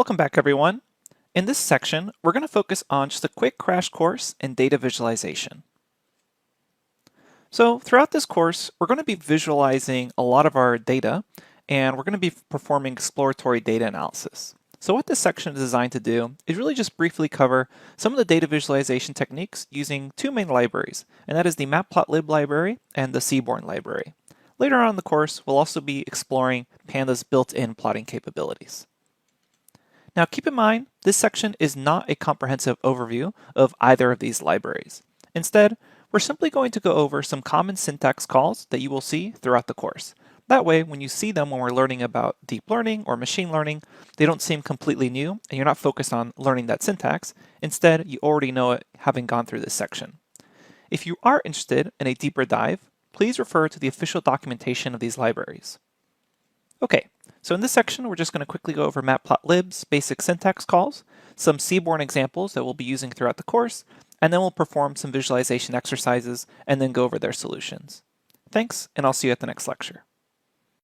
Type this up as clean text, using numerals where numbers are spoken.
Welcome back, everyone. In this section, we're going to focus on just a quick crash course in data visualization. So throughout this course, we're going to be visualizing a lot of our data, and we're going to be performing exploratory data analysis. So what this section is designed to do is really just briefly cover some of the data visualization techniques using two main libraries, and that is the matplotlib library and the Seaborn library. Later on in the course, we'll also be exploring Panda's built-in plotting capabilities. Now keep in mind, this section is not a comprehensive overview of either of these libraries. Instead, we're simply going to go over some common syntax calls that you will see throughout the course. That way, when you see them when we're learning about deep learning or machine learning, they don't seem completely new and you're not focused on learning that syntax. Instead, you already know it having gone through this section. If you are interested in a deeper dive, please refer to the official documentation of these libraries. Okay, so in this section, we're just going to quickly go over matplotlib's basic syntax calls, some Seaborn examples that we'll be using throughout the course, and then we'll perform some visualization exercises and then go over their solutions. Thanks, and I'll see you at the next lecture.